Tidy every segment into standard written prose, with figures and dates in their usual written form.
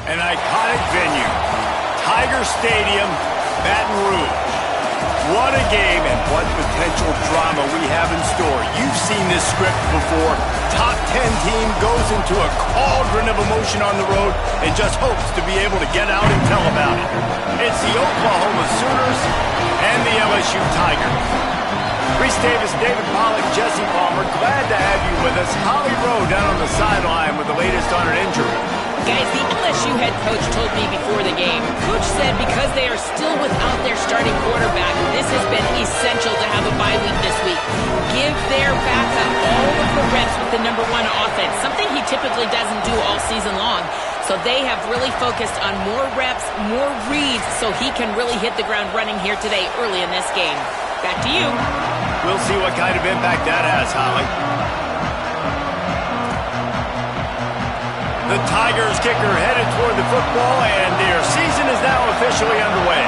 An iconic venue, Tiger Stadium, Baton Rouge. What a game and what potential drama we have in store. You've seen this script before. Top 10 team goes into a cauldron of emotion on the road and just hopes to be able to get out and tell about it. It's the Oklahoma Sooners and the LSU Tigers. Reese Davis, David Pollack, Jesse Palmer, glad to have you with us. Holly Rowe down on the sideline with the latest on an injury. Guys, the LSU head coach told me before the game, Coach said because they are still without their starting quarterback, this has been essential to have a bye week this week. Give their backup all of the reps with the #1 offense, something he typically doesn't do all season long. So they have really focused on more reps, more reads, so he can really hit the ground running here today early in this game. Back to you. We'll see what kind of impact that has, Holly. The Tigers kicker headed toward the football, and their season is now officially underway.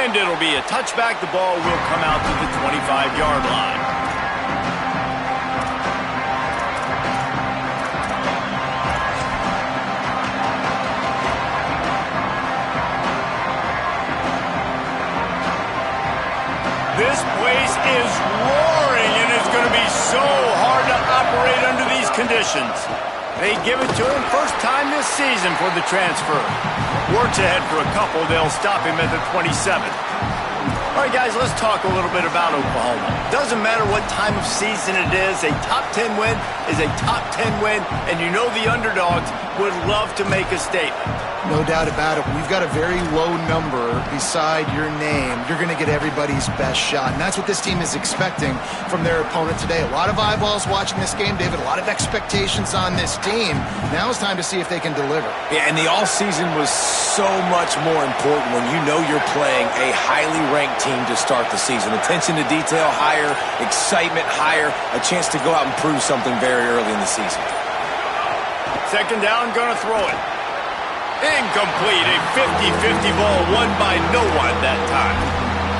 And it'll be a touchback. The ball will come out to the 25-yard line. This place is roaring, and it's going to be so hard to operate under these conditions. They give it to him first time this season for the transfer. Works ahead for a couple. They'll stop him at the 27. All right, guys, let's talk a little bit about Oklahoma. Doesn't matter what time of season it is, a top 10 win is a top 10 win, and you know the underdogs would love to make a statement. No doubt about it. We've got a very low number beside your name. You're going to get everybody's best shot, and that's what this team is expecting from their opponent today. A lot of eyeballs watching this game, David. A lot of expectations on this team. Now it's time to see if they can deliver. Yeah, and the all-season was so much more important when you know you're playing a highly ranked team to start the season. Attention to detail higher, excitement higher, a chance to go out and prove something very early in the season. Second down, gonna throw it. Incomplete, a 50-50 ball won by no one that time.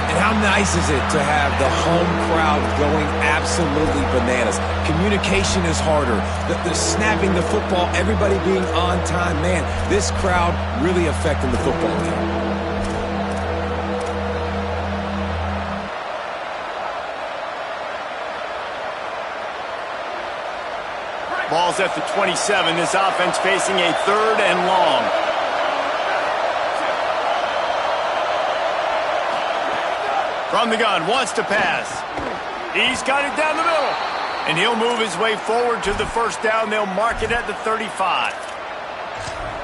And how nice is it to have the home crowd going absolutely bananas? Communication is harder. The snapping the football, everybody being on time. Man, this crowd really affecting the football game. Ball's at the 27. This offense facing a 3rd and long. From the gun, wants to pass. He's got it down the middle. And he'll move his way forward to the first down. They'll mark it at the 35.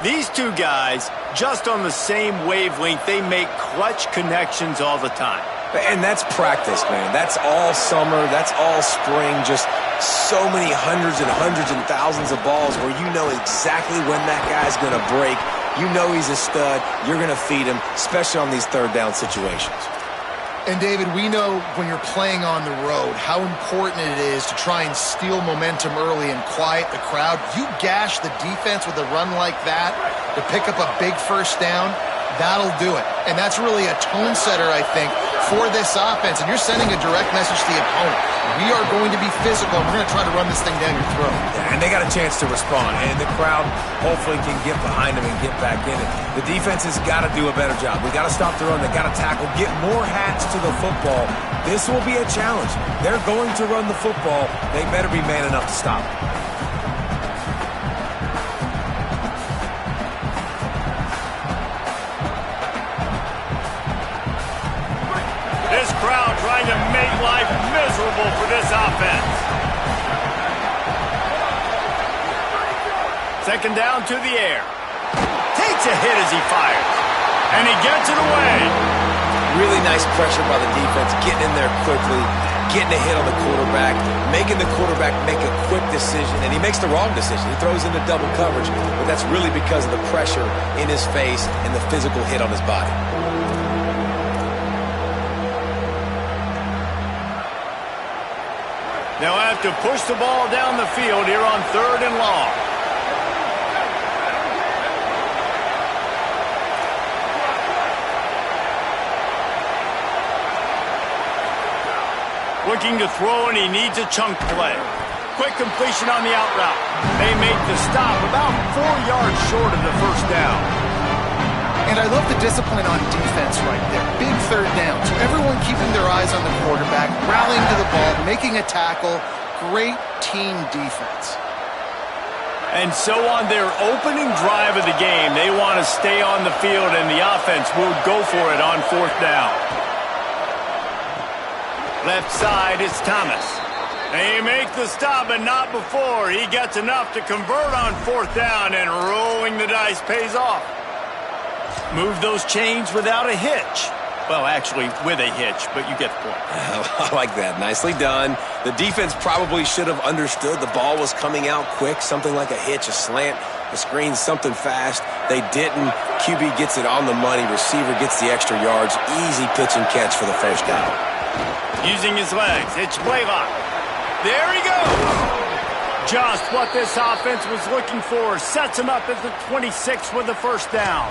These two guys, just on the same wavelength, they make clutch connections all the time. And that's practice, man. That's all summer. That's all spring. Just so many hundreds and thousands of balls where you know exactly when that guy's going to break. You know he's a stud. You're going to feed him, especially on these 3rd down situations. And, David, we know when you're playing on the road how important it is to try and steal momentum early and quiet the crowd. You gash the defense with a run like that to pick up a big first down, that'll do it. And that's really a tone setter, I think, for this offense. And you're sending a direct message to the opponent. We are going to be physical, and we're going to try to run this thing down your throat. Yeah, and they got a chance to respond, and the crowd hopefully can get behind them and get back in it. The defense has got to do a better job. We got to stop the run. They got to tackle, get more hats to the football. This will be a challenge. They're going to run the football. They better be man enough to stop it. This crowd trying to make life miserable for this offense. Second down to the air. Takes a hit as he fires. And he gets it away. Really nice pressure by the defense, getting in there quickly, getting a hit on the quarterback, making the quarterback make a quick decision, and he makes the wrong decision. He throws into double coverage, but that's really because of the pressure in his face and the physical hit on his body. They'll have to push the ball down the field here on 3rd and long. Looking to throw, and he needs a chunk play. Quick completion on the out route. They make the stop about 4 yards short of the first down. And I love the discipline on defense right there. Big third down. So everyone keeping their eyes on the quarterback, rallying to the ball, making a tackle. Great team defense. And so on their opening drive of the game, they want to stay on the field, and the offense will go for it on 4th down. Left side, it's Thomas. They make the stop, but not before. He gets enough to convert on 4th down, and rolling the dice pays off. Move those chains without a hitch. Well, actually, with a hitch, but you get the point. I like that. Nicely done. The defense probably should have understood the ball was coming out quick, something like a hitch, a slant, a screen, something fast. They didn't. QB gets it on the money. Receiver gets the extra yards. Easy pitch and catch for the first down. Using his legs, it's Blaylock. There he goes. Just what this offense was looking for. Sets him up at the 26 with the first down.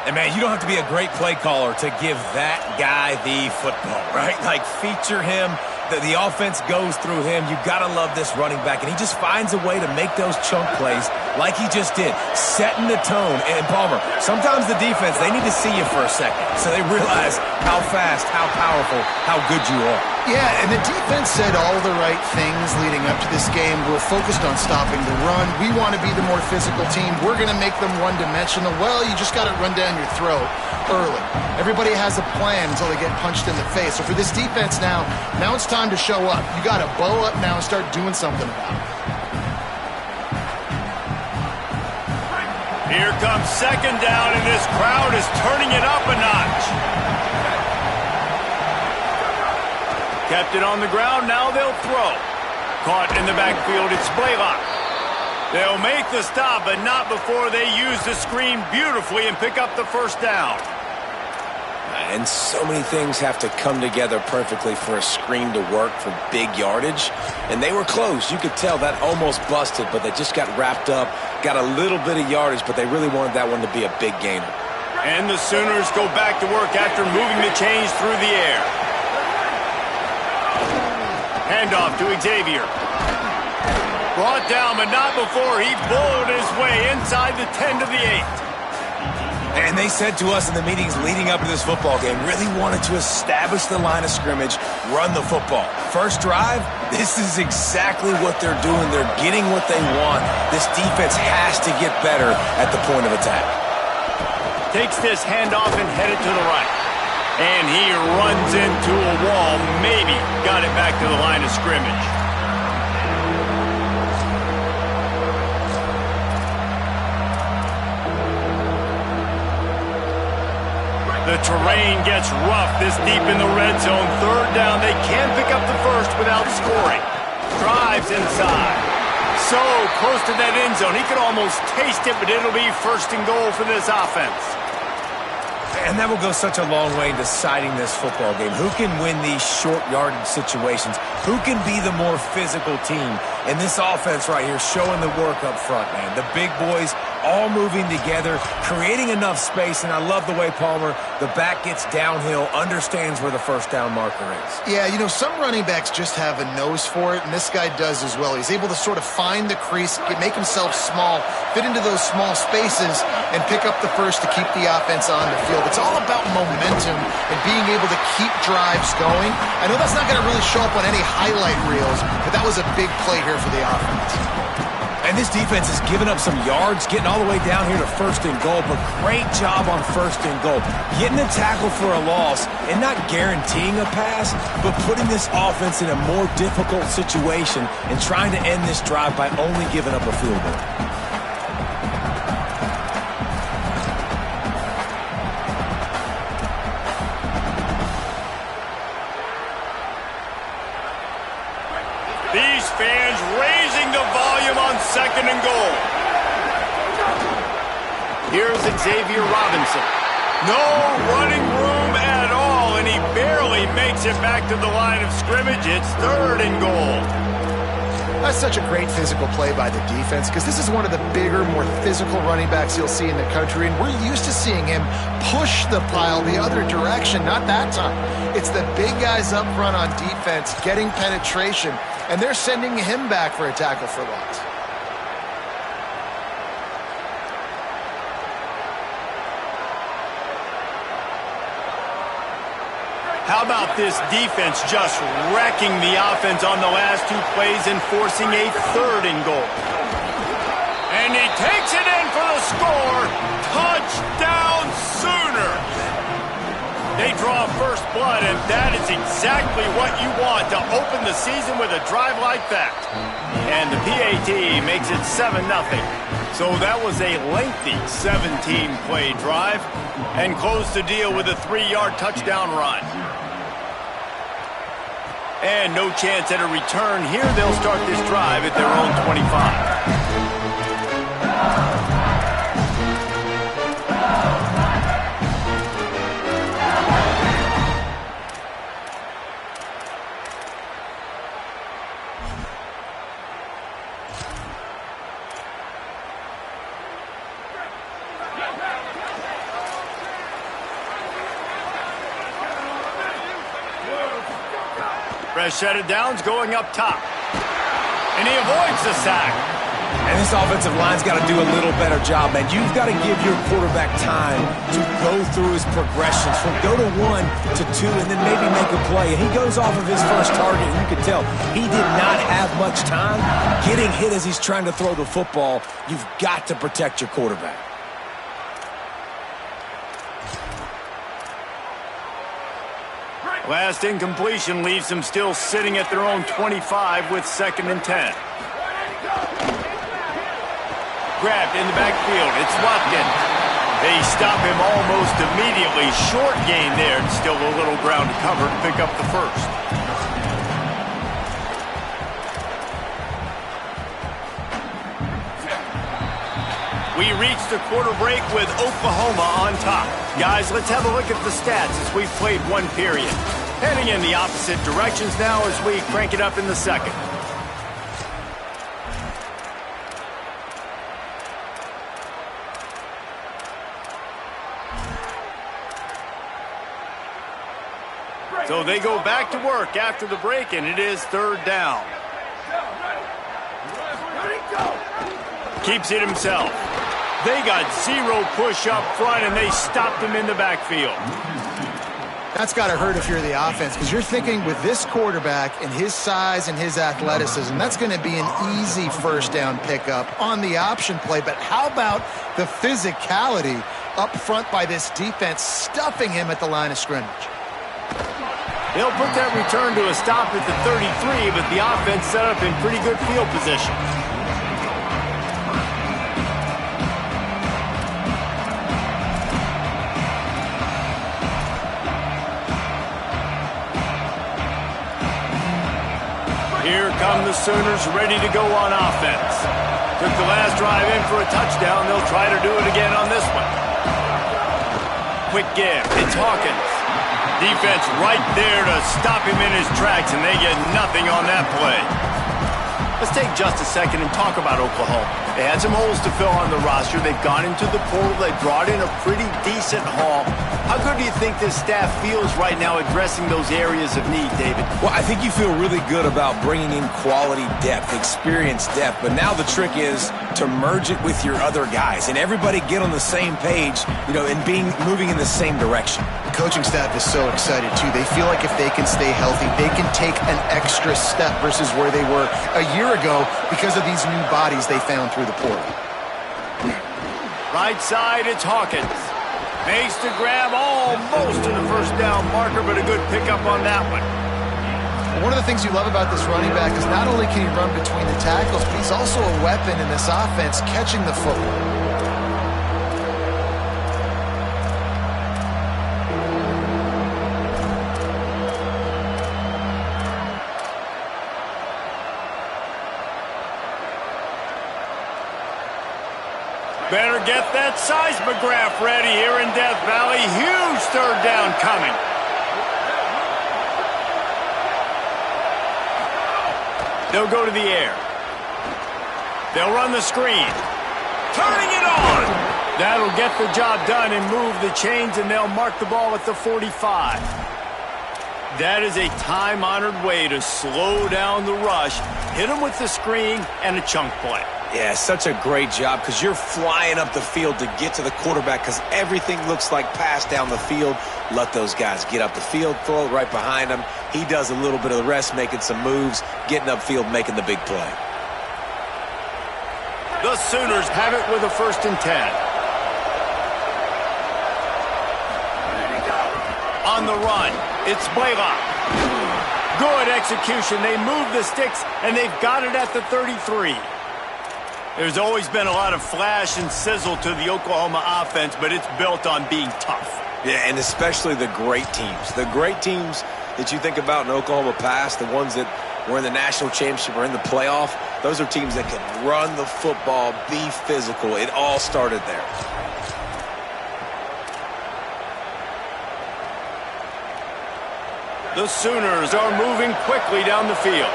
And, man, you don't have to be a great play caller to give that guy the football, right? Like, feature him. The offense goes through him. You got to love this running back. And he just finds a way to make those chunk plays like he just did, setting the tone. And, Palmer, sometimes the defense, they need to see you for a second so they realize how fast, how powerful, how good you are. Yeah, and the defense said all the right things leading up to this game. We're focused on stopping the run. We want to be the more physical team. We're going to make them one-dimensional. Well, you just got to run down your throat early. Everybody has a plan until they get punched in the face. So for this defense now it's time to show up. You got to bow up now and start doing something about it. Here comes 2nd down, and this crowd is turning it up a notch. Kept it on the ground, now they'll throw. Caught in the backfield, it's Blaylock. They'll make the stop, but not before they use the screen beautifully and pick up the first down. And so many things have to come together perfectly for a screen to work for big yardage. And they were close. You could tell that almost busted, but they just got wrapped up, got a little bit of yardage, but they really wanted that one to be a big gainer. And the Sooners go back to work after moving the chains through the air. Handoff to Xavier. Brought down, but not before he bowled his way inside the 10 to the 8. And they said to us in the meetings leading up to this football game, really wanted to establish the line of scrimmage, run the football. First drive, this is exactly what they're doing. They're getting what they want. This defense has to get better at the point of attack. Takes this handoff and headed to the right. And he runs into a wall. Maybe got it back to the line of scrimmage. The terrain gets rough this deep in the red zone. 3rd down, they can pick up the first without scoring. Drives inside. So close to that end zone. He could almost taste it, but it'll be 1st and goal for this offense. And that will go such a long way in deciding this football game. Who can win these short yardage situations? Who can be the more physical team? And this offense right here showing the work up front, man. The big boys all moving together, creating enough space. And I love the way, Palmer, the back gets downhill, understands where the first down marker is. Yeah, you know, some running backs just have a nose for it, and this guy does as well. He's able to sort of find the crease, make himself small, fit into those small spaces, and pick up the first to keep the offense on the field. It's all about momentum and being able to keep drives going. I know that's not going to really show up on any highlight reels, but that was a big play here for the offense. And this defense has given up some yards, getting all the way down here to 1st and goal, but great job on 1st and goal. Getting a tackle for a loss and not guaranteeing a pass, but putting this offense in a more difficult situation and trying to end this drive by only giving up a field goal. These fans raising the volume on 2nd and goal. Here's Xavier Robinson. No running room at all, and he barely makes it back to the line of scrimmage. It's 3rd and goal. That's such a great physical play by the defense because this is one of the bigger, more physical running backs you'll see in the country, and we're used to seeing him push the pile the other direction. Not that time. It's the big guys up front on defense getting penetration, and they're sending him back for a tackle for loss. How about this defense just wrecking the offense on the last two plays and forcing a third and goal? And he takes it in for the score. Touchdown Sooners! They draw first blood, and that is exactly what you want to open the season with a drive like that. And the PAT makes it 7-0. So that was a lengthy 17-play drive and closed the deal with a 3-yard touchdown run. And no chance at a return here. They'll start this drive at their own 25. Fresh set of downs going up top. And he avoids the sack. And this offensive line's got to do a little better job, man. You've got to give your quarterback time to go through his progressions from go to 1 to 2 and then maybe make a play. And he goes off of his first target, and you can tell he did not have much time getting hit as he's trying to throw the football. You've got to protect your quarterback. Last incompletion leaves them still sitting at their own 25 with 2nd and 10. Grabbed in the backfield. It's Watkin. They stop him almost immediately. Short gain there. And still a little ground to cover to pick up the first. We reach the quarter break with Oklahoma on top. Guys, let's have a look at the stats as we've played one period. Heading in the opposite directions now as we crank it up in the second. So they go back to work after the break, and it is 3rd down. Keeps it himself. They got 0 push up front, and they stopped him in the backfield. That's got to hurt if you're the offense, because you're thinking with this quarterback and his size and his athleticism, that's going to be an easy first down pickup on the option play. But how about the physicality up front by this defense, stuffing him at the line of scrimmage? They'll put that return to a stop at the 33, but the offense set up in pretty good field position. Here come the Sooners ready to go on offense. Took the last drive in for a touchdown. They'll try to do it again on this one. Quick give. It's Hawkins. Defense right there to stop him in his tracks, and they get nothing on that play. Let's take just a second and talk about Oklahoma. They had some holes to fill on the roster. They've gone into the portal. They brought in a pretty decent haul. How good do you think this staff feels right now addressing those areas of need, David? Well, I think you feel really good about bringing in quality depth, experience depth, but now the trick is to merge it with your other guys and everybody get on the same page, and moving in the same direction. The coaching staff is so excited, too. They feel like if they can stay healthy, they can take an extra step versus where they were a year ago because of these new bodies they found through the portal. Right side, it's Hawkins. Makes the grab almost to the first down marker, but a good pickup on that one. One of the things you love about this running back is not only can he run between the tackles, but he's also a weapon in this offense catching the football. Better get that seismograph ready here in Death Valley. Huge 3rd down coming. They'll go to the air. They'll run the screen. Turning it on. That'll get the job done and move the chains, and they'll mark the ball at the 45. That is a time-honored way to slow down the rush, hit them with the screen, and a chunk play. Yeah, such a great job because you're flying up the field to get to the quarterback because everything looks like pass down the field. Let those guys get up the field, throw it right behind him. He does a little bit of the rest, making some moves, getting upfield, making the big play. The Sooners have it with a 1st and 10. On the run, it's Blaylock. Good execution. They move the sticks, and they've got it at the 33. There's always been a lot of flash and sizzle to the Oklahoma offense, but it's built on being tough. Yeah, and especially the great teams. The great teams that you think about in Oklahoma past, the ones that were in the national championship or in the playoff, those are teams that can run the football, be physical. It all started there. The Sooners are moving quickly down the field.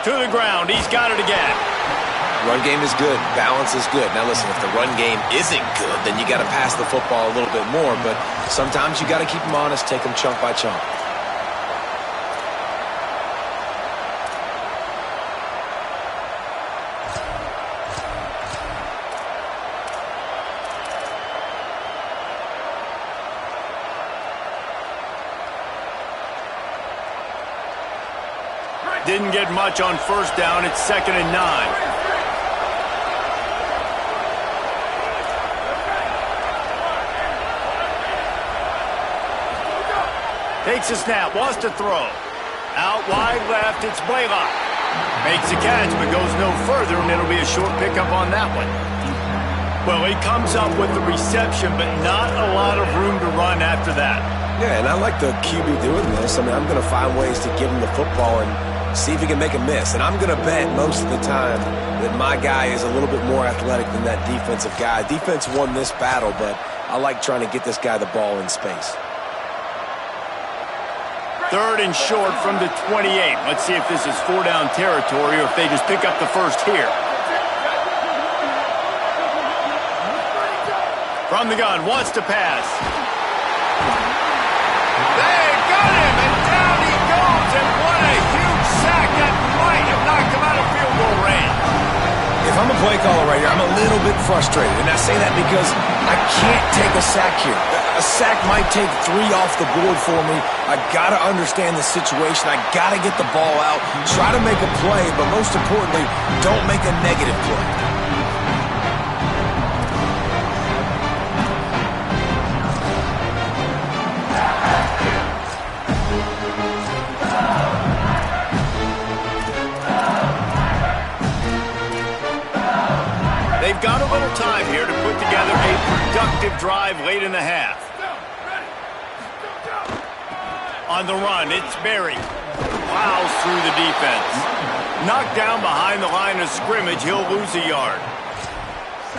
To the ground. He's got it again. Run game is good. Balance is good. Now listen, if the run game isn't good, then you got to pass the football a little bit more. But sometimes you got to keep them honest, take them chunk by chunk. Didn't get much on 1st down. It's 2nd and 9. Takes a snap, wants to throw. Out wide left, it's Blaylock. Makes a catch, but goes no further, and it'll be a short pickup on that one. Well, he comes up with the reception, but not a lot of room to run after that. Yeah, and I like the QB doing this. I mean, I'm going to find ways to give him the football and see if he can make a miss. And I'm going to bet most of the time that my guy is a little bit more athletic than that defensive guy. Defense won this battle, but I like trying to get this guy the ball in space. 3rd and short from the 28. Let's see if this is 4-down territory or if they just pick up the 1st here. From the gun, wants to pass. They got him, and down he goes, and what a huge sack that might have knocked him out of field goal range. If I'm a play caller right here, I'm a little bit frustrated, and I say that because I can't take a sack here. A sack might take 3 off the board for me. I got to understand the situation. I got to get the ball out, try to make a play, but most importantly, don't make a negative play. They've got a little time here to put together a productive drive late in the half. On the run, it's Berry. Plows through the defense. Knocked down behind the line of scrimmage, he'll lose a yard.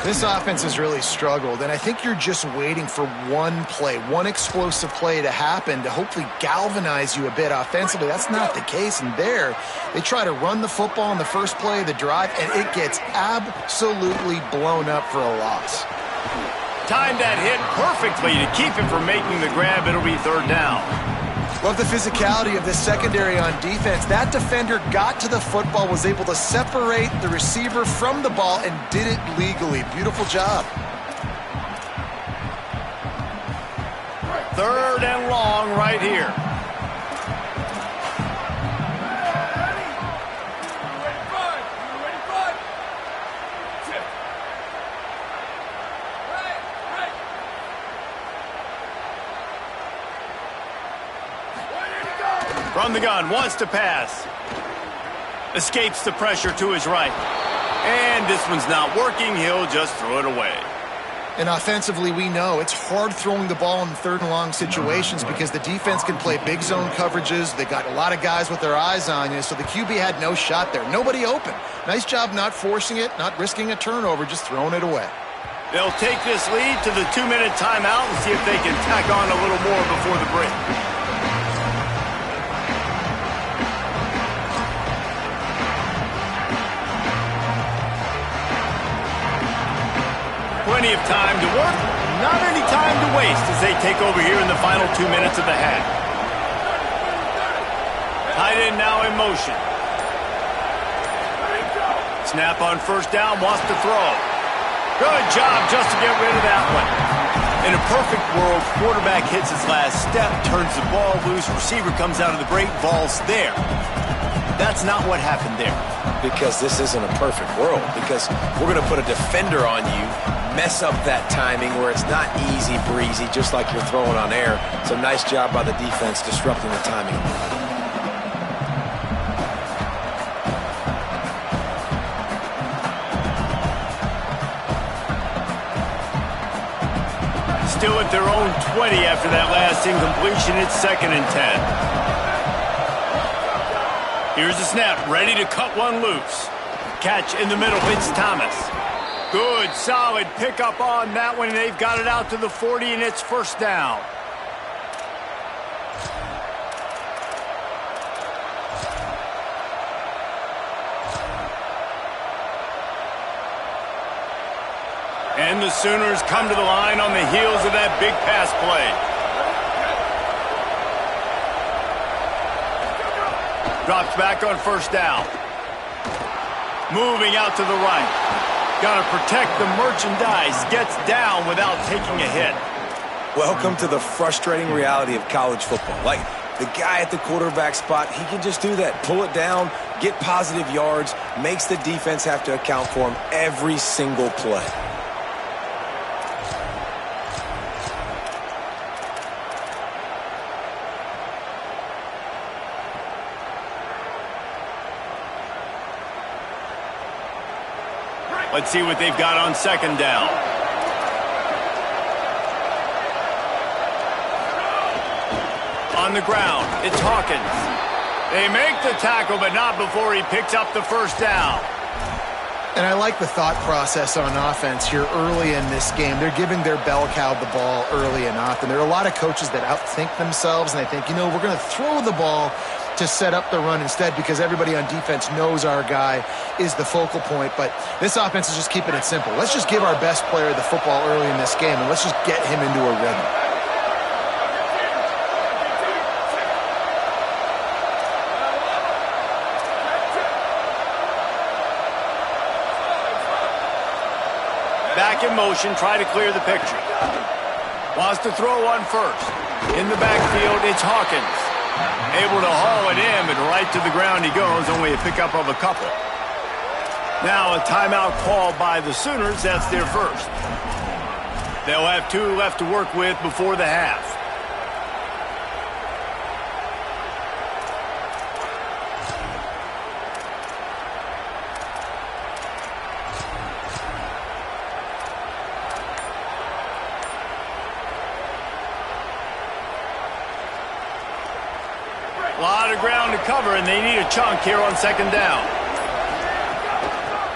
This offense has really struggled, and I think you're just waiting for one play, one explosive play to happen to hopefully galvanize you a bit offensively. That's not the case, and there they try to run the football in the first play of the drive, and it gets absolutely blown up for a loss. Timed that hit perfectly to keep him from making the grab. It'll be 3rd down. Love the physicality of this secondary on defense. That defender got to the football, was able to separate the receiver from the ball, and did it legally. Beautiful job. 3rd and long right here. From the gun, wants to pass. Escapes the pressure to his right. And this one's not working. He'll just throw it away. And offensively, we know it's hard throwing the ball in 3rd and long situations because the defense can play big zone coverages. They got a lot of guys with their eyes on you, so the QB had no shot there. Nobody open. Nice job not forcing it, not risking a turnover, just throwing it away. They'll take this lead to the 2-minute timeout and see if they can tack on a little more before the break. waste as they take over here in the final 2 minutes of the half. Tight end now in motion. Snap on first down, wants to throw. Good job just to get rid of that one. In a perfect world, quarterback hits his last step, turns the ball loose, receiver comes out of the break, ball's there. That's not what happened there. Because this isn't a perfect world. Because we're going to put a defender on you, mess up that timing where it's not easy breezy, just like you're throwing on air. It's a nice job by the defense disrupting the timing. Still at their own 20 after that last incompletion. It's 2nd and 10. Here's the snap, ready to cut one loose. Catch in the middle, it's Thomas. Good, solid pickup on that one. They've got it out to the 40, and it's first down. And the Sooners come to the line on the heels of that big pass play. Drops back on first down. Moving out to the right. Got to protect the merchandise. Gets down without taking a hit. Welcome to the frustrating reality of college football. Like, the guy at the quarterback spot, he can just do that. Pull it down, get positive yards, makes the defense have to account for him every single play. Let's see what they've got on second down. On the ground, it's Hawkins. They make the tackle, but not before he picks up the first down. And I like the thought process on offense here early in this game. They're giving their bell cow the ball early and often. There are a lot of coaches that outthink themselves, and they think, we're going to throw the ball to set up the run instead because everybody on defense knows our guy is the focal point. But this offense is just keeping it simple. Let's just give our best player the football early in this game, and let's just get him into a rhythm. Back in motion, try to clear the picture. Wants to throw one first. In the backfield, it's Hawkins. Able to haul it in, but right to the ground he goes, only a pickup of a couple. Now a timeout called by the Sooners, that's their first. They'll have 2 left to work with before the half. A lot of ground to cover, and they need a chunk here on second down.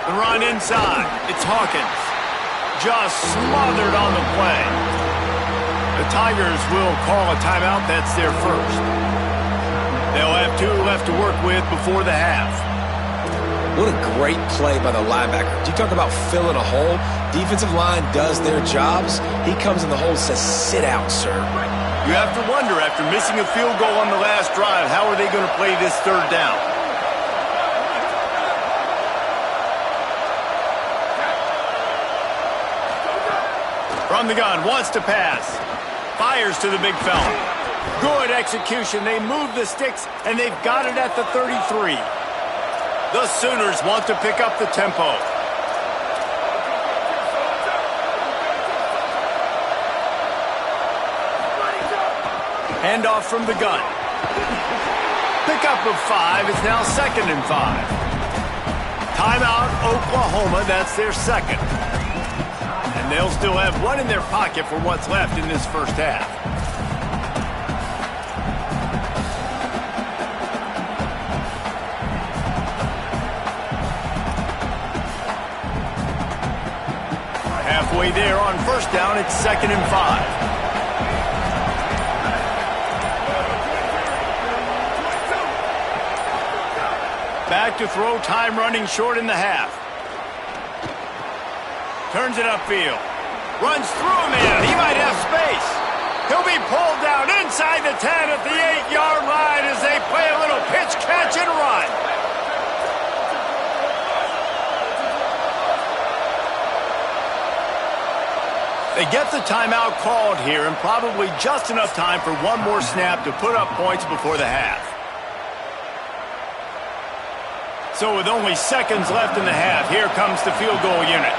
The run inside. It's Hawkins. Just smothered on the play. The Tigers will call a timeout. That's their first. They'll have 2 left to work with before the half. What a great play by the linebacker. Do you talk about filling a hole? Defensive line does their jobs. He comes in the hole and says, sit out, sir. You have to wonder, after missing a field goal on the last drive, how are they going to play this third down? From the gun, wants to pass. Fires to the big fella. Good execution. They move the sticks, and they've got it at the 33. The Sooners want to pick up the tempo. Handoff from the gun. Pickup of 5. It's now 2nd and 5. Timeout, Oklahoma. That's their second. And they'll still have 1 in their pocket for what's left in this first half. Halfway there on first down, it's 2nd and 5. Back to throw, time running short in the half. Turns it upfield. Runs through a man. He might have space. He'll be pulled down inside the 10 at the 8-yard line as they play a little pitch, catch, and run. They get the timeout called here, and probably just enough time for one more snap to put up points before the half. So with only seconds left in the half, here comes the field goal unit.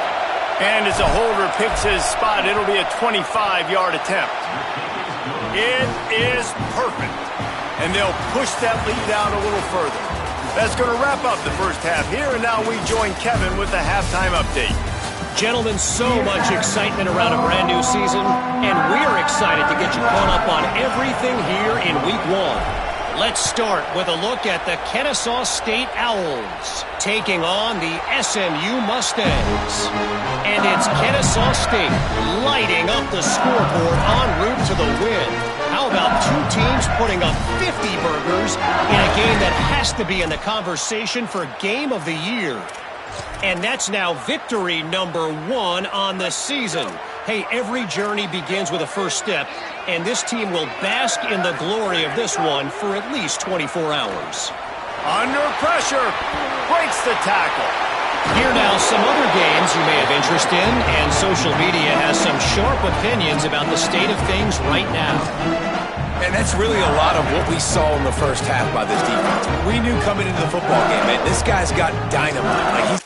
And as the holder picks his spot, it'll be a 25-yard attempt. It is perfect. And they'll push that lead out a little further. That's going to wrap up the first half here, and now we join Kevin with the halftime update. Gentlemen, so much excitement around a brand new season, and we're excited to get you caught up on everything here in Week 1. Let's start with a look at the Kennesaw State Owls taking on the SMU Mustangs. And it's Kennesaw State lighting up the scoreboard en route to the win. How about two teams putting up 50 burgers in a game that has to be in the conversation for Game of the Year? And that's now victory number 1 on the season. Hey, every journey begins with a first step, and this team will bask in the glory of this one for at least 24 hours. Under pressure, breaks the tackle. Here now, some other games you may have interest in, and social media has some sharp opinions about the state of things right now. And that's really a lot of what we saw in the first half by this defense. We knew coming into the football game, man, this guy's got dynamite. Like he's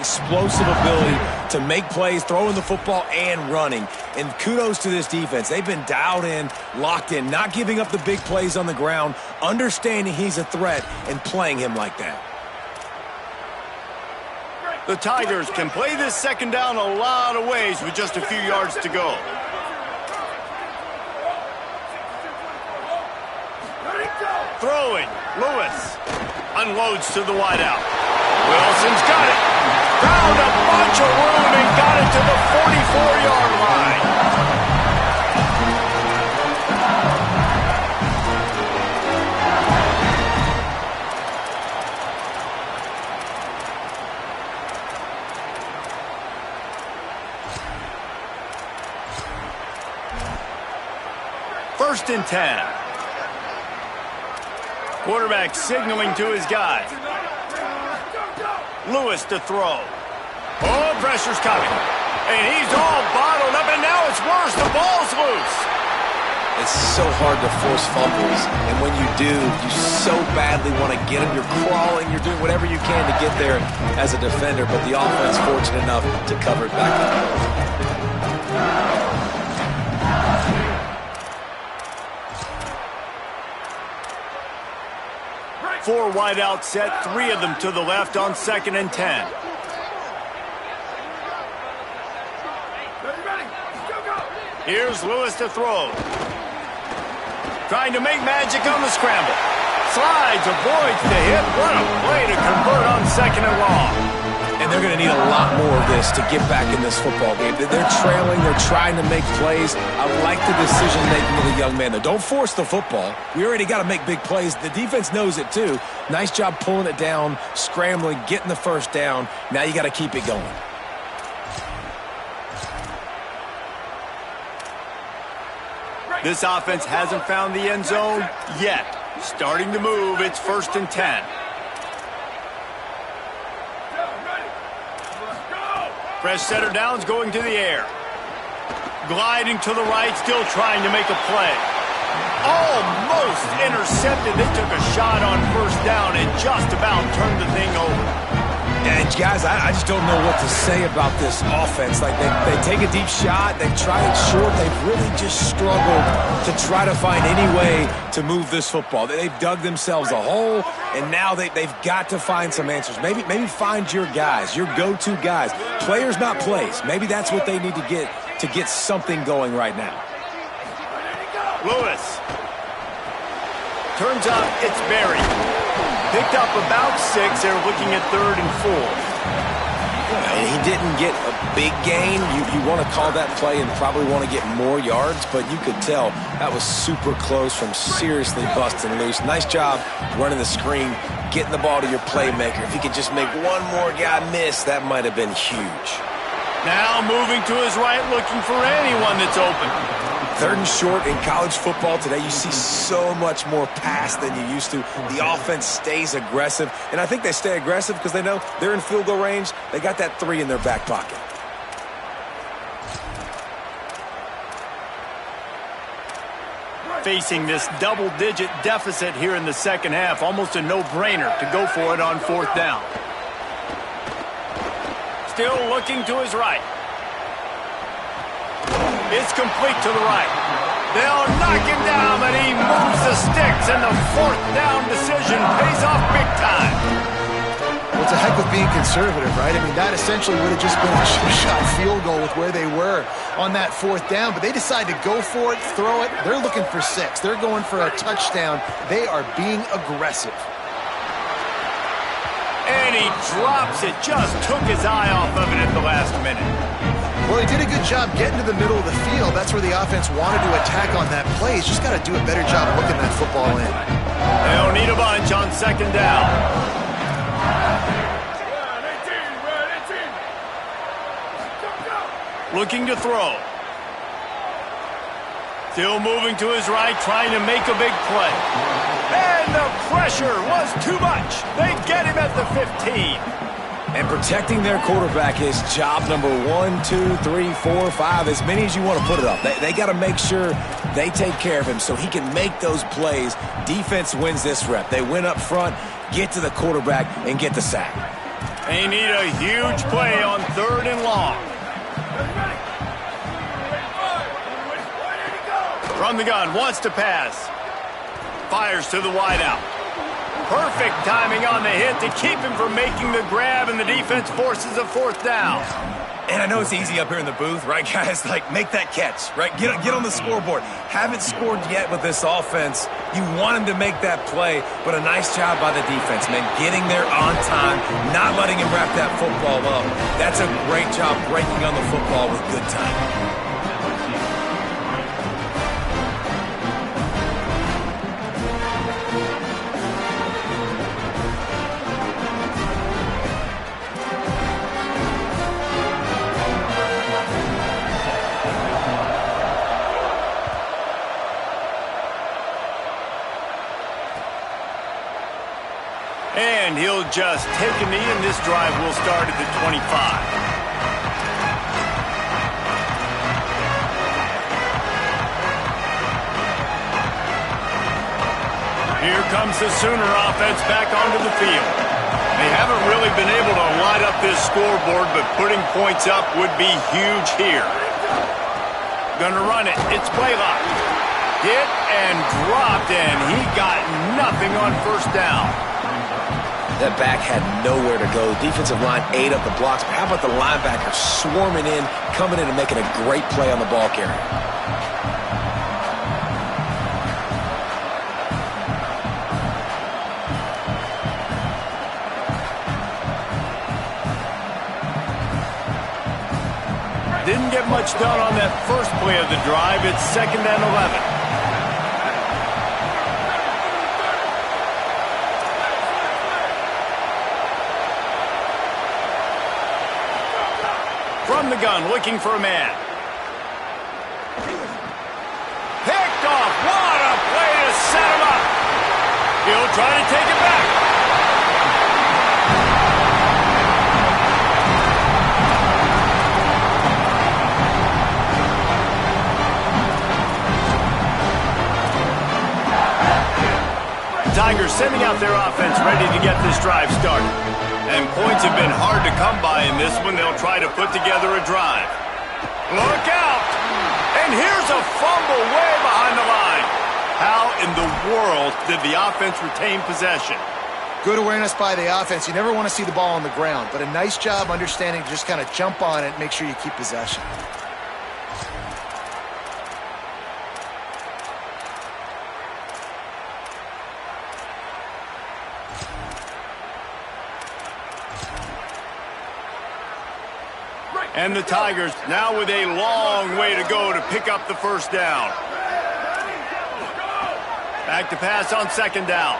explosive ability to make plays, throwing the football and running. And kudos to this defense. They've been dialed in, locked in, not giving up the big plays on the ground, understanding he's a threat and playing him like that. The Tigers can play this second down a lot of ways with just a few yards to go. Throwing, Lewis unloads to the wideout. Wilson's got it. Found a bunch of room and got it to the 44-yard line. First and 10. Quarterback signaling to his guy. Lewis to throw. Oh, pressure's coming. And he's all bottled up, and now it's worse. The ball's loose. It's so hard to force fumbles, and when you do, you so badly want to get them. You're crawling, you're doing whatever you can to get there as a defender, but the offense fortunate enough to cover it back up. 4 wide out set, 3 of them to the left on 2nd and 10. Here's Lewis to throw. Trying to make magic on the scramble. Slides, avoids the hit. What a play to convert on 2nd and long. And they're going to need a lot more of this to get back in this football game. They're trailing. They're trying to make plays. I like the decision-making of the young man. Don't force the football. We already got to make big plays. The defense knows it, too. Nice job pulling it down, scrambling, getting the first down. Now you got to keep it going. This offense hasn't found the end zone yet. Starting to move. It's 1st and 10. Fresh setter downs going to the air. Gliding to the right, still trying to make a play. Almost intercepted. They took a shot on 1st down and just about turned the thing over. And guys, I just don't know what to say about this offense. Like they take a deep shot, they try it short. They've really just struggled to try to find any way to move this football. They've dug themselves a hole, and now they've got to find some answers. Maybe find your guys, your go-to guys. Players, not plays. Maybe that's what they need to get something going right now. Lewis. Turns out it's buried. Picked up about 6. They're looking at 3rd and 4. And he didn't get a big gain. You want to call that play and probably want to get more yards, but you could tell that was super close from seriously busting loose. Nice job running the screen, getting the ball to your playmaker. If he could just make one more guy miss, that might have been huge. Now moving to his right, looking for anyone that's open. 3rd and short in college football today. You see so much more pass than you used to. The offense stays aggressive, and I think they stay aggressive because they know they're in field goal range. They got that 3 in their back pocket. Facing this double-digit deficit here in the second half, almost a no-brainer to go for it on 4th down. Still looking to his right. It's complete to the right. They'll knock him down, but he moves the sticks, and the 4th down decision pays off big time. Well, it's a heck of being conservative, right? I mean, that essentially would have just been a shot field goal with where they were on that 4th down, but they decide to go for it, throw it. They're looking for 6. They're going for a touchdown. They are being aggressive. And he drops it. Just took his eye off of it at the last minute. Well, he did a good job getting to the middle of the field. That's where the offense wanted to attack on that play. He's just got to do a better job looking that football in. They'll need a bunch on 2nd down. Looking to throw. Still moving to his right, trying to make a big play. And the pressure was too much. They get him at the 15. And protecting their quarterback is job number 1, 2, 3, 4, 5, as many as you want to put it up. They got to make sure they take care of him so he can make those plays. Defense wins this rep. They win up front, get to the quarterback, and get the sack. They need a huge play on 3rd and long. From the gun, wants to pass. Fires to the wideout. Perfect timing on the hit to keep him from making the grab, and the defense forces a 4th down. And I know it's easy up here in the booth, right, guys? Like, make that catch, right? Get on the scoreboard. Haven't scored yet with this offense. You want him to make that play, but a nice job by the defense, man. Getting there on time, not letting him wrap that football up. That's a great job breaking on the football with good timing. And he'll just take a knee, and this drive will start at the 25. Here comes the Sooner offense back onto the field. They haven't really been able to light up this scoreboard, but putting points up would be huge here. Gonna run it. It's Blaylock. Hit and dropped, and he got nothing on 1st down. That back had nowhere to go. Defensive line ate up the blocks, but how about the linebacker swarming in, coming in and making a great play on the ball carrier? Didn't get much done on that first play of the drive. It's 2nd and 11. From the gun, looking for a man. Picked off. What a play to set him up. He'll try to take it back. Tigers sending out their offense ready to get this drive started. And points have been hard to come by in this one. They'll try to put together a drive. Look out! And here's a fumble way behind the line. How in the world did the offense retain possession? Good awareness by the offense. You never want to see the ball on the ground, but a nice job understanding to just kind of jump on it and make sure you keep possession. And the Tigers now with a long way to go to pick up the first down. Back to pass on second down.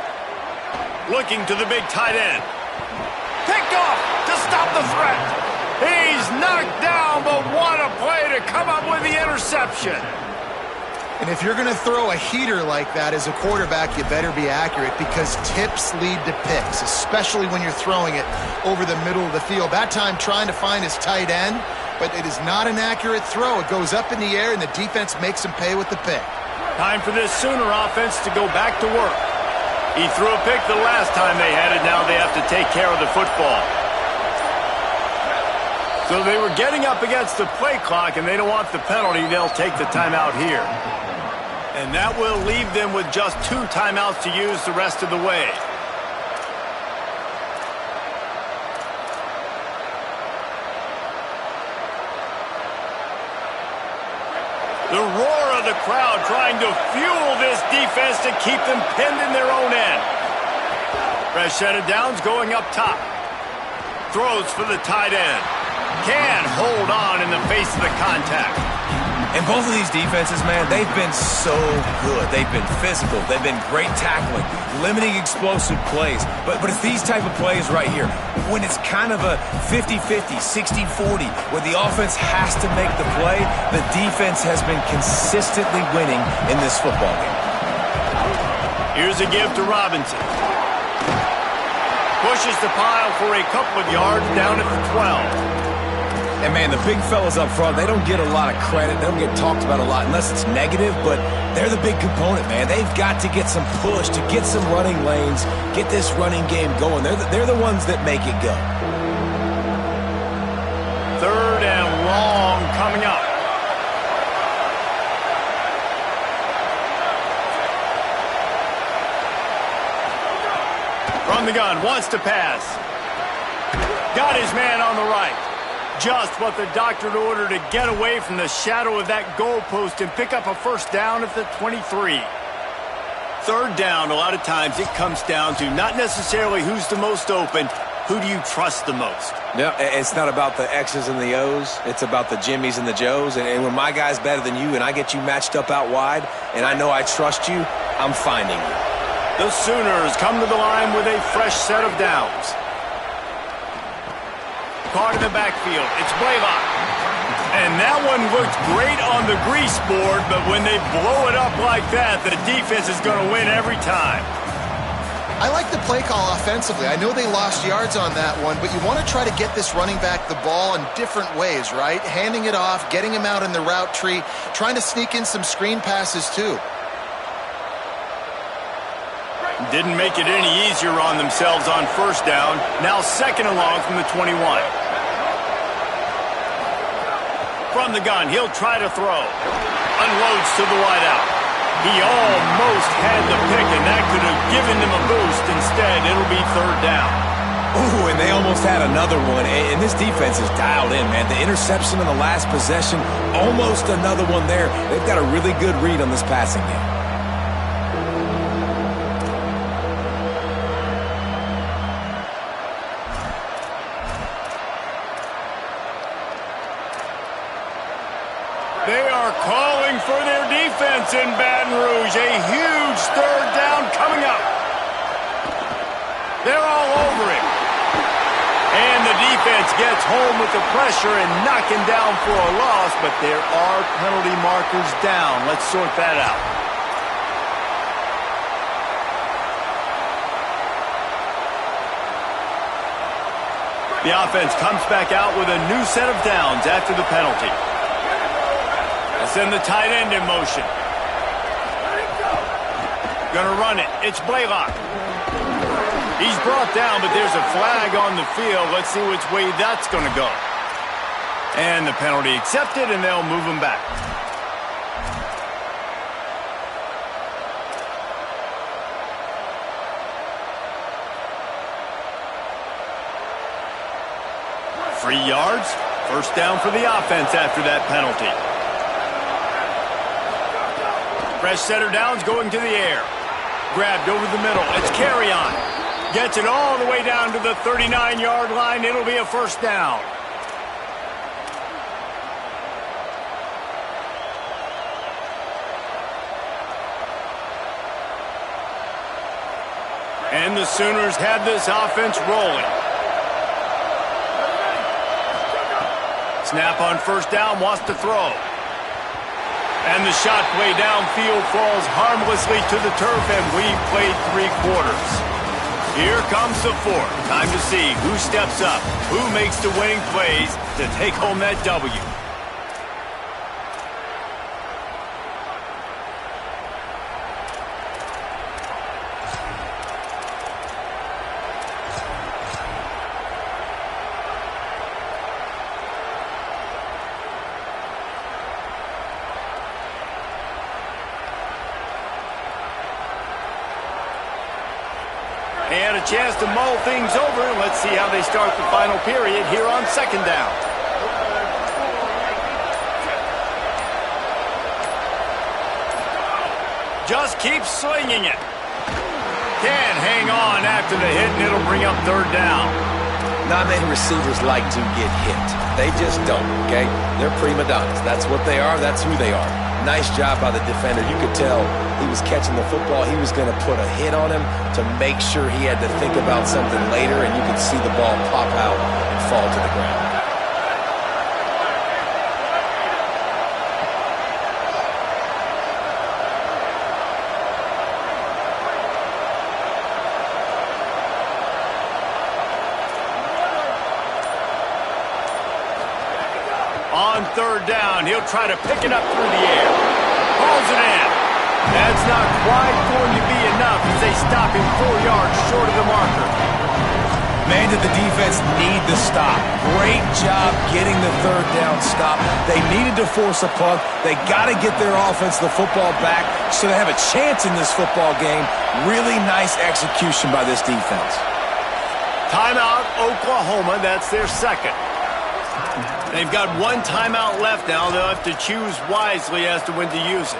Looking to the big tight end. Picked off to stop the threat. He's knocked down, but what a play to come up with the interception. And if you're going to throw a heater like that as a quarterback, you better be accurate because tips lead to picks, especially when you're throwing it over the middle of the field. That time trying to find his tight end, but it is not an accurate throw. It goes up in the air, and the defense makes him pay with the pick. Time for this Sooner offense to go back to work. He threw a pick the last time they had it. Now they have to take care of the football. So they were getting up against the play clock, and they don't want the penalty. They'll take the timeout here. And that will leave them with just 2 timeouts to use the rest of the way. The roar of the crowd trying to fuel this defense to keep them pinned in their own end. Fresh set of downs going up top. Throws for the tight end. Can hold on in the face of the contact. And both of these defenses, man, they've been so good. They've been physical. They've been great tackling, limiting explosive plays. But it's these type of plays right here, when it's kind of a 50-50, 60-40, where the offense has to make the play, the defense has been consistently winning in this football game. Here's a give to Robinson. Pushes the pile for a couple of yards down at the 12. And, man, the big fellas up front, they don't get a lot of credit. They don't get talked about a lot unless it's negative, but they're the big component, man. They've got to get some push, to get some running lanes, get this running game going. They're the ones that make it go. Third and long coming up. From the gun, wants to pass. Got his man on the right. Just what the doctor ordered to get away from the shadow of that goalpost and pick up a first down at the 23. Third down, a lot of times it comes down to not necessarily who's the most open, who do you trust the most? Yeah, it's not about the X's and the O's. It's about the Jimmys and the Joes. And when my guy's better than you and I get you matched up out wide and I know I trust you, I'm finding you. The Sooners come to the line with a fresh set of downs. Caught in the backfield. It's Blaylock. And that one looked great on the grease board, but when they blow it up like that, the defense is going to win every time. I like the play call offensively. I know they lost yards on that one, but you want to try to get this running back the ball in different ways, right? Handing it off, getting him out in the route tree, trying to sneak in some screen passes too. Didn't make it any easier on themselves on first down. Now second and long from the 21. From the gun, he'll try to throw. Unloads to the wideout. He almost had the pick, and that could have given them a boost. Instead, it'll be third down. Ooh, and they almost had another one. And this defense is dialed in, man. The interception in the last possession, almost another one there. They've got a really good read on this passing game. They are calling for their defense in Baton Rouge. A huge third down coming up. They're all over it. And the defense gets home with the pressure and knocking down for a loss, but there are penalty markers down. Let's sort that out. The offense comes back out with a new set of downs after the penalty. Send the tight end in motion. Gonna run it. It's Blaylock. He's brought down, but there's a flag on the field. Let's see which way that's gonna go. And the penalty accepted, and they'll move him back. Free yards. First down for the offense after that penalty. Fresh setter downs going to the air. Grabbed over the middle. It's carry on. Gets it all the way down to the 39-yard line. It'll be a first down. And the Sooners have this offense rolling. Snap on first down, wants to throw. And the shot play downfield falls harmlessly to the turf, and we've played 3 quarters. Here comes the fourth. Time to see who steps up, who makes the winning plays to take home that W. And a chance to mull things over. Let's see how they start the final period here on second down. Just keep slinging it. Can't hang on after the hit, and it'll bring up third down. Not many receivers like to get hit. They just don't, okay? They're prima donnas. That's what they are. That's who they are. Nice job by the defender. You could tell he was catching the football. He was going to put a hit on him to make sure he had to think about something later, and you could see the ball pop out and fall to the ground. On third down, he'll try to pick it up through the air. Hauls it in. That's not quite going to be enough as they stop him 4 yards short of the marker. Man, did the defense need the stop. Great job getting the third down stop. They needed to force a punt. They got to get their offense the football back so they have a chance in this football game. Really nice execution by this defense. Timeout, Oklahoma. That's their second. They've got 1 timeout left now. They'll have to choose wisely as to when to use it.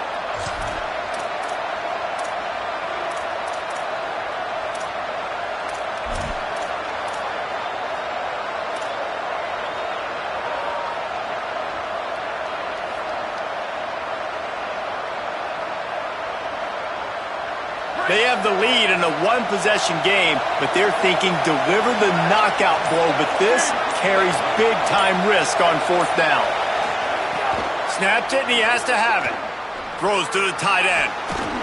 They have the lead in a 1-possession game, but they're thinking deliver the knockout blow, but this carries big-time risk on fourth down. Snapped it, and he has to have it. Throws to the tight end.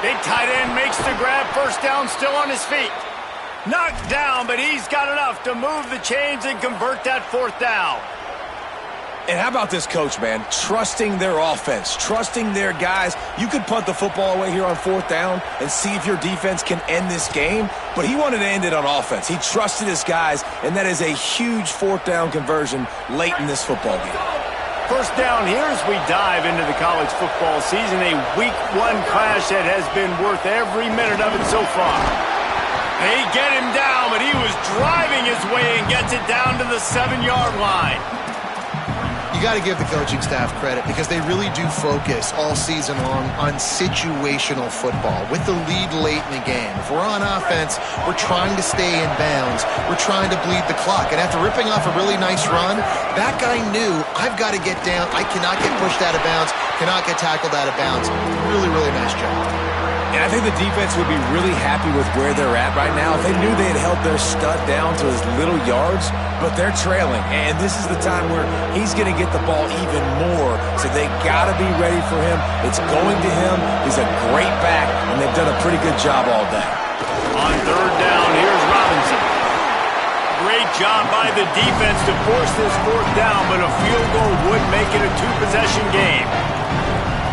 Big tight end makes the grab. First down, still on his feet. Knocked down, but he's got enough to move the chains and convert that fourth down. And how about this coach, man? Trusting their offense, trusting their guys. You could punt the football away here on fourth down and see if your defense can end this game, but he wanted to end it on offense. He trusted his guys, and that is a huge fourth down conversion late in this football game. First down here as we dive into the college football season, a week 1 clash that has been worth every minute of it so far. They get him down, but he was driving his way and gets it down to the 7-yard line. You got to give the coaching staff credit because they really do focus all season long on situational football with the lead late in the game. If we're on offense, we're trying to stay in bounds. We're trying to bleed the clock. And after ripping off a really nice run, that guy knew, I've got to get down. I cannot get pushed out of bounds, cannot get tackled out of bounds. Really, really nice job. And I think the defense would be really happy with where they're at right now. If they knew they had held their stud down to as little yards, but they're trailing. And this is the time where he's going to get the ball even more. So they got to be ready for him. It's going to him. He's a great back, and they've done a pretty good job all day. On third down, here's Robinson. Great job by the defense to force this fourth down, but a field goal would make it a 2-possession game.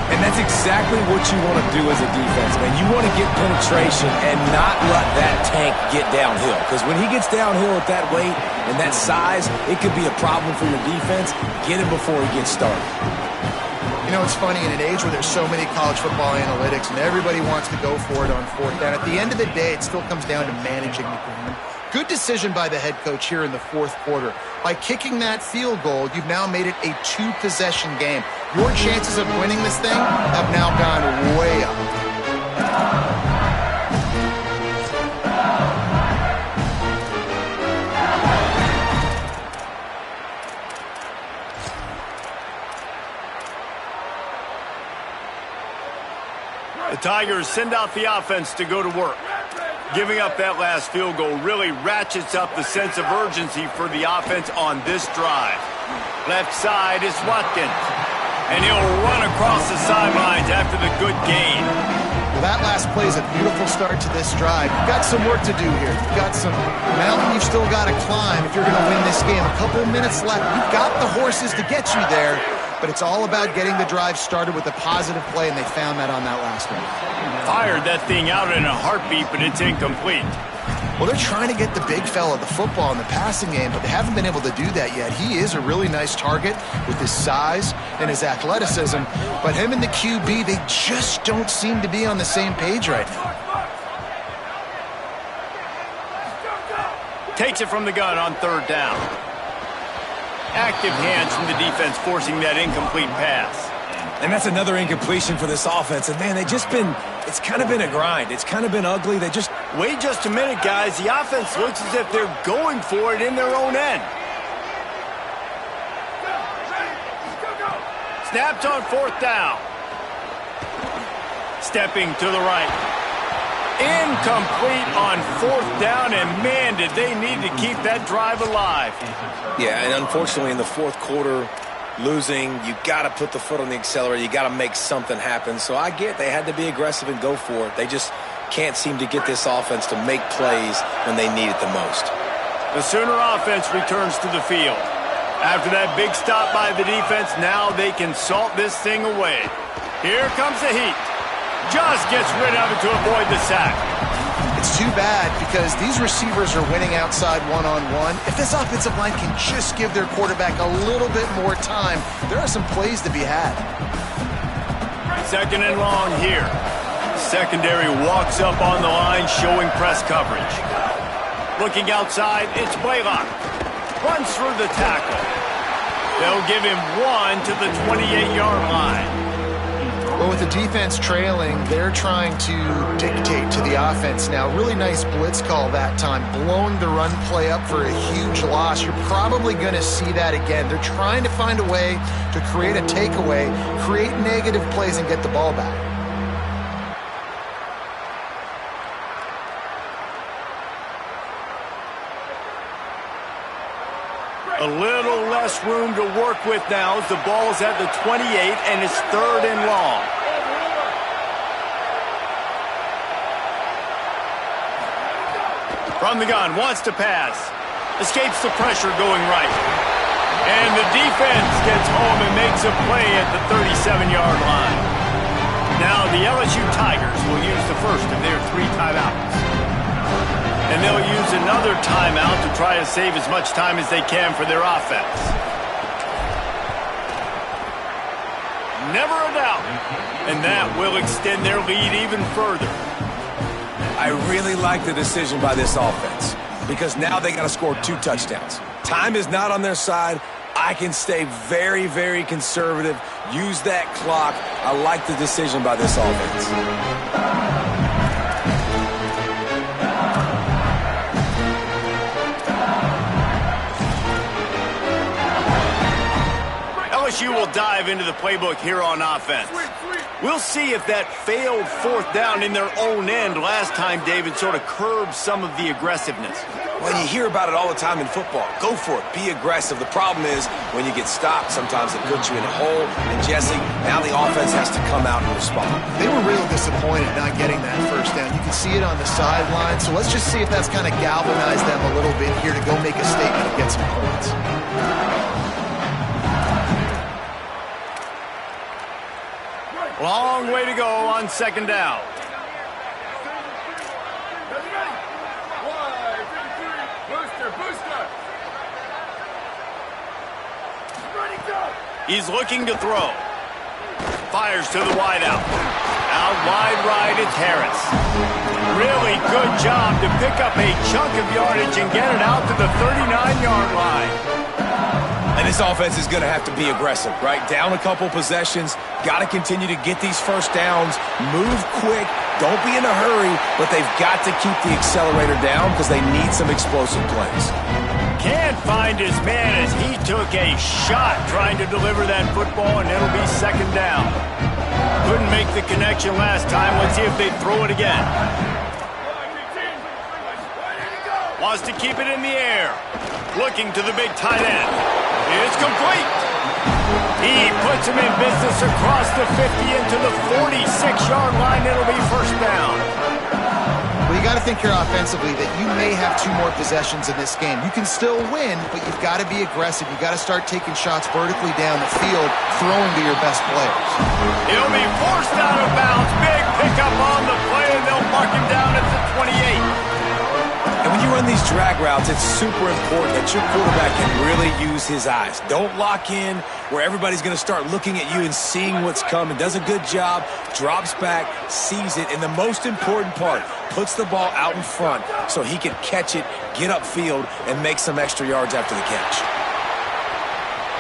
And that's exactly what you want to do as a defense, man. You want to get penetration and not let that tank get downhill. Because when he gets downhill at that weight and that size, it could be a problem for your defense. Get him before he gets started. You know, it's funny, in an age where there's so many college football analytics and everybody wants to go for it on fourth down, at the end of the day, it still comes down to managing the game. Good decision by the head coach here in the fourth quarter. By kicking that field goal, you've now made it a 2-possession game. Your chances of winning this thing have now gone way up. The Tigers send out the offense to go to work. Giving up that last field goal really ratchets up the sense of urgency for the offense on this drive. Left side is Watkins, and he'll run across the sidelines after the good gain. Well, that last play is a beautiful start to this drive. You've got some work to do here. You've got some mountain you've still got to climb if you're going to win this game. A couple of minutes left. You've got the horses to get you there, but it's all about getting the drive started with a positive play, and they found that on that last one. Fired that thing out in a heartbeat, but it's incomplete. Well, they're trying to get the big fella the football in the passing game, but they haven't been able to do that yet. He is a really nice target with his size and his athleticism, but him and the QB, they just don't seem to be on the same page right now. Takes it from the gun on third down. Active hands from the defense forcing that incomplete pass. And that's another incompletion for this offense. And, man, it's kind of been a grind. It's kind of been ugly. Wait just a minute, guys. The offense looks as if they're going for it in their own end. Snapped on fourth down. Stepping to the right. Incomplete on fourth down, and man, did they need to keep that drive alive. Yeah, and unfortunately in the fourth quarter, losing, you got to put the foot on the accelerator. You got to make something happen. So I get they had to be aggressive and go for it. They just can't seem to get this offense to make plays when they need it the most. The Sooner offense returns to the field. After that big stop by the defense, now they can salt this thing away. Here comes the heat. Just gets rid of it to avoid the sack. It's too bad because these receivers are winning outside one-on-one. If this offensive line can just give their quarterback a little bit more time, there are some plays to be had. Second and long here. Secondary walks up on the line, showing press coverage. Looking outside, it's Blaylock. Runs through the tackle. They'll give him one to the 28-yard line. Well, with the defense trailing, they're trying to dictate to the offense now. Really nice blitz call that time, blowing the run play up for a huge loss. You're probably going to see that again. They're trying to find a way to create a takeaway, create negative plays, and get the ball back. A little less room to work with now as the ball is at the 28 and it's third and long. From the gun, wants to pass. Escapes the pressure going right. And the defense gets home and makes a play at the 37-yard line. Now the LSU Tigers will use the first of their 3 timeouts. And they'll use another timeout to try to save as much time as they can for their offense. Never a doubt. And that will extend their lead even further. I really like the decision by this offense because now they got to score 2 touchdowns. Time is not on their side. I can stay very, very conservative. Use that clock. I like the decision by this offense. LSU will dive into the playbook here on offense. We'll see if that failed fourth down in their own end last time, David, sort of curbed some of the aggressiveness. Well, you hear about it all the time in football. Go for it. Be aggressive. The problem is when you get stopped, sometimes it puts you in a hole. And, Jesse, now the offense has to come out and respond. They were real disappointed not getting that first down. You can see it on the sideline. So let's just see if that's kind of galvanized them a little bit here to go make a statement and get some points. Long way to go on second down. He's looking to throw. Fires to the wideout. Out wide right, it's Harris. Really good job to pick up a chunk of yardage and get it out to the 39-yard line. And this offense is going to have to be aggressive, right? Down a couple possessions. Got to continue to get these first downs. Move quick. Don't be in a hurry, but they've got to keep the accelerator down because they need some explosive plays. Can't find his man as he took a shot trying to deliver that football, and it'll be second down. Couldn't make the connection last time. Let's see if they throw it again. Wants to keep it in the air. Looking to the big tight end. It's complete. He puts him in business across the 50 into the 46-yard line. It'll be first down. Well, you got to think here offensively that you may have 2 more possessions in this game. You can still win, but you've got to be aggressive. You've got to start taking shots vertically down the field, throwing to your best players. He'll be forced out of bounds. Big pickup on the play, and they'll mark him down at the 28. And when you run these drag routes, it's super important that your quarterback can really use his eyes. Don't lock in where everybody's going to start looking at you and seeing what's coming. Does a good job, drops back, sees it, and the most important part, puts the ball out in front so he can catch it, get upfield, and make some extra yards after the catch.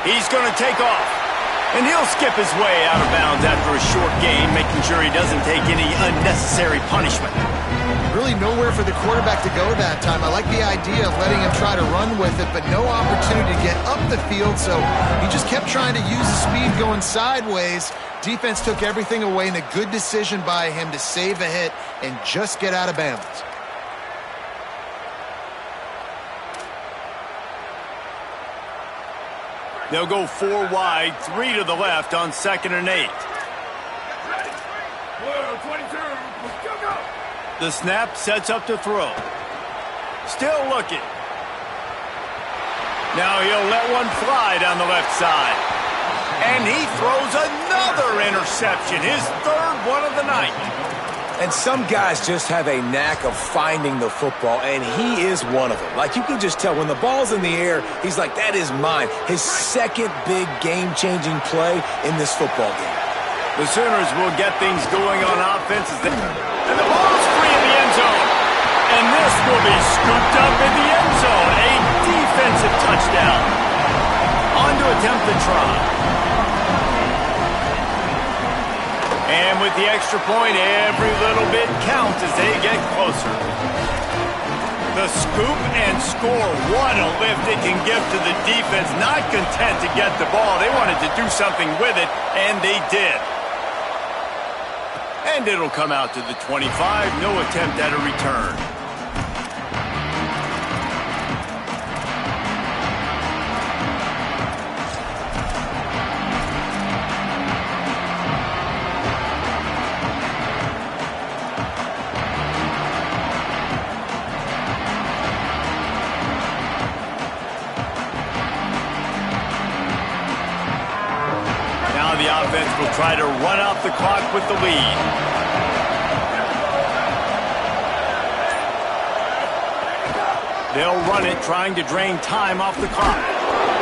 He's going to take off, and he'll skip his way out of bounds after a short gain, making sure he doesn't take any unnecessary punishment. Really nowhere for the quarterback to go that time. I like the idea of letting him try to run with it, but no opportunity to get up the field, so he just kept trying to use the speed going sideways. Defense took everything away, and a good decision by him to save a hit and just get out of bounds. They'll go 4 wide, 3 to the left on 2nd and 8. The snap sets up to throw. Still looking. Now he'll let one fly down the left side. And he throws another interception, his 3rd one of the night. And some guys just have a knack of finding the football, and he is one of them. Like, you can just tell when the ball's in the air, he's like, that is mine. His 2nd big game-changing play in this football game. The Sooners will get things going on offense. And the ball's free in the end zone. And this will be scooped up in the end zone. A defensive touchdown. On to attempt the try. And with the extra point, every little bit counts as they get closer. The scoop and score. What a lift it can give to the defense. Not content to get the ball. They wanted to do something with it, and they did. And it'll come out to the 25. No attempt at a return. Now the offense will try to run out the clock with the lead. They'll run it, trying to drain time off the clock.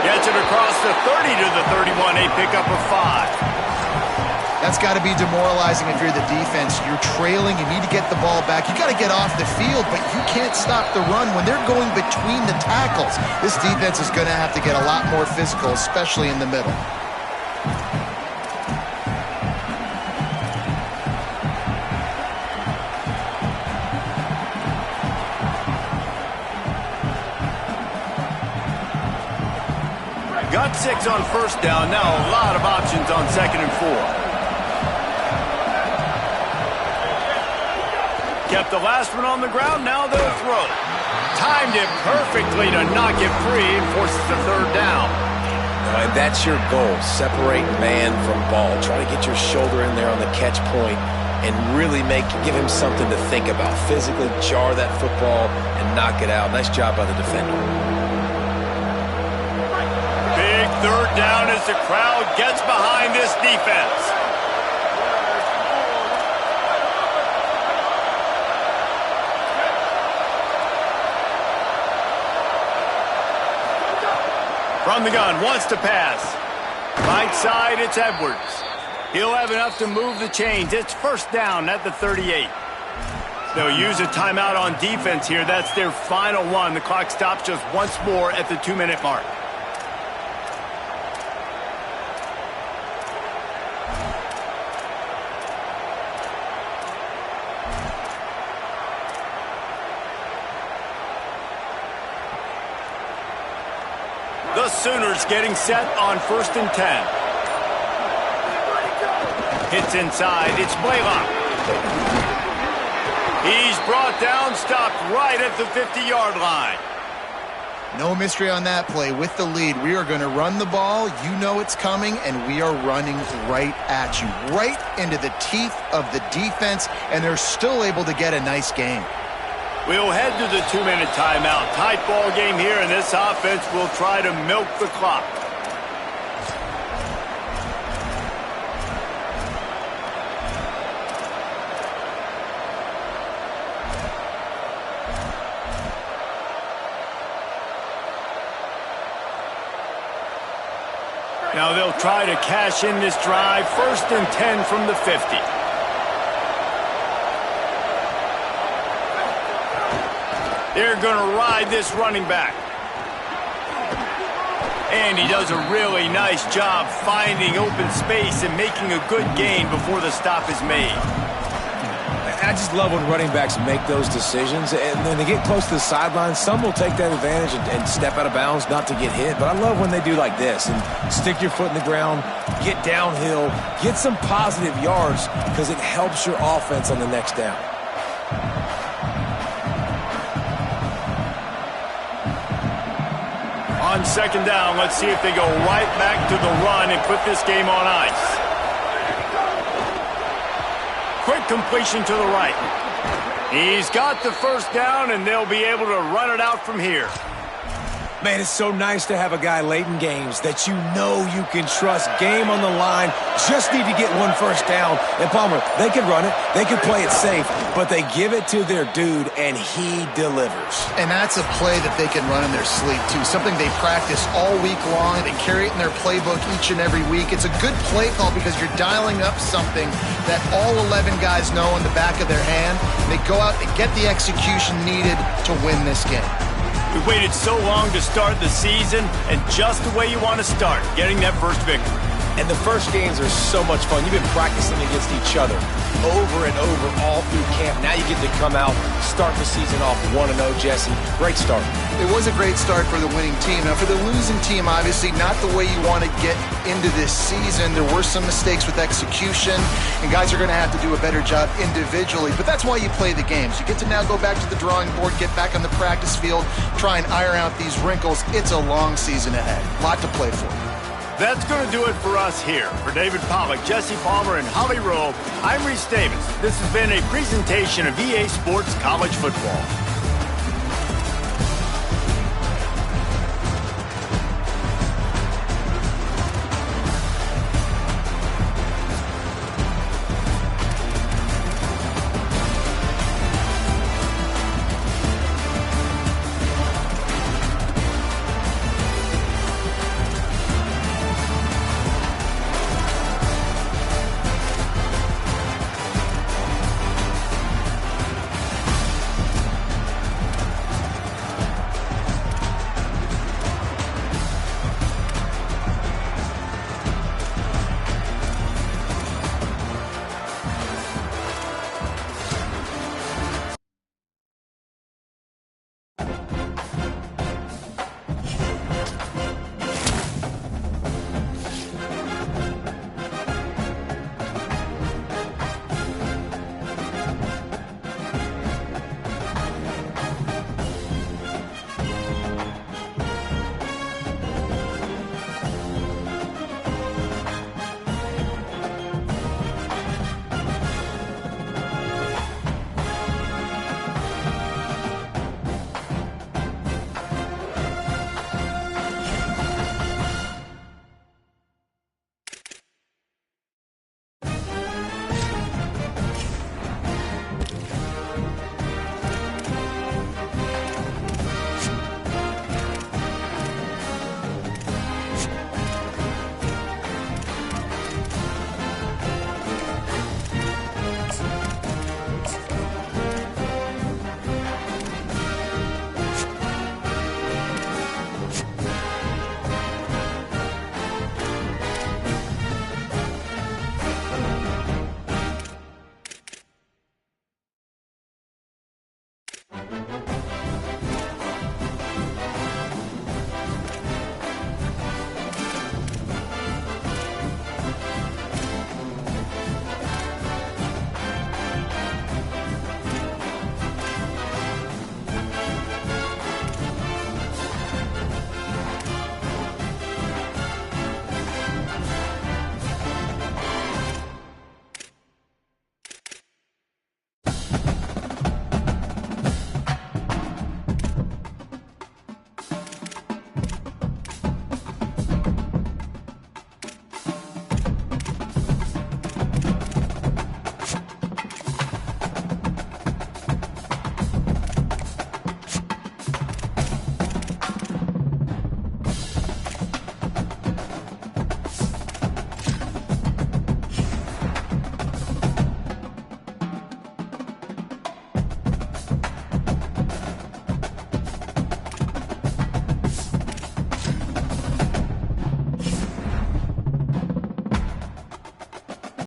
Gets it across the 30 to the 31, a pickup of 5. That's got to be demoralizing if you're the defense. You're trailing, you need to get the ball back. You got to get off the field, but you can't stop the run when they're going between the tackles. This defense is going to have to get a lot more physical, especially in the middle. Got 6 on 1st down. Now a lot of options on 2nd and 4. Kept the last one on the ground. Now they'll throw. Timed it perfectly to knock it free and forces the 3rd down. And that's your goal. Separate man from ball. Try to get your shoulder in there on the catch point and really give him something to think about. Physically jar that football and knock it out. Nice job by the defender. 3rd down as the crowd gets behind this defense. From the gun, wants to pass. Right side, it's Edwards. He'll have enough to move the chains. It's 1st down at the 38. They'll use a timeout on defense here. That's their final one. The clock stops just once more at the 2-minute mark. The Sooners getting set on 1st and 10. Hits inside. It's Blaylock. He's brought down, stopped right at the 50-yard line. No mystery on that play. With the lead, we are going to run the ball. You know it's coming, and we are running right at you, right into the teeth of the defense, and they're still able to get a nice game. We'll head to the 2-minute timeout. Tight ball game here, and this offense will try to milk the clock. Now they'll try to cash in this drive. 1st and 10 from the 50. They're going to ride this running back. And he does a really nice job finding open space and making a good gain before the stop is made. I just love when running backs make those decisions, and when they get close to the sideline, some will take that advantage and step out of bounds not to get hit, but I love when they do like this and stick your foot in the ground, get downhill, get some positive yards because it helps your offense on the next down. On 2nd down, let's see if they go right back to the run and put this game on ice. Quick completion to the right. He's got the 1st down, and they'll be able to run it out from here. Man, it's so nice to have a guy late in games that you know you can trust. Game on the line, just need to get 1 first down. And Palmer, they can run it, they can play it safe, but they give it to their dude, and he delivers. And that's a play that they can run in their sleep, too. Something they practice all week long. They carry it in their playbook each and every week. It's a good play call because you're dialing up something that all 11 guys know in the back of their hand. They go out and get the execution needed to win this game. We waited so long to start the season, and just the way you want to start, getting that first victory. And the first games are so much fun. You've been practicing against each other over and over all through camp. Now you get to come out, start the season off 1-0, Jesse. Great start. It was a great start for the winning team. Now, for the losing team, obviously not the way you want to get into this season. There were some mistakes with execution, and guys are going to have to do a better job individually. But that's why you play the games. You get to now go back to the drawing board, get back on the practice field, try and iron out these wrinkles. It's a long season ahead. A lot to play for. That's going to do it for us here. For David Pollack, Jesse Palmer, and Holly Rowe, I'm Reese Davis. This has been a presentation of EA Sports College Football.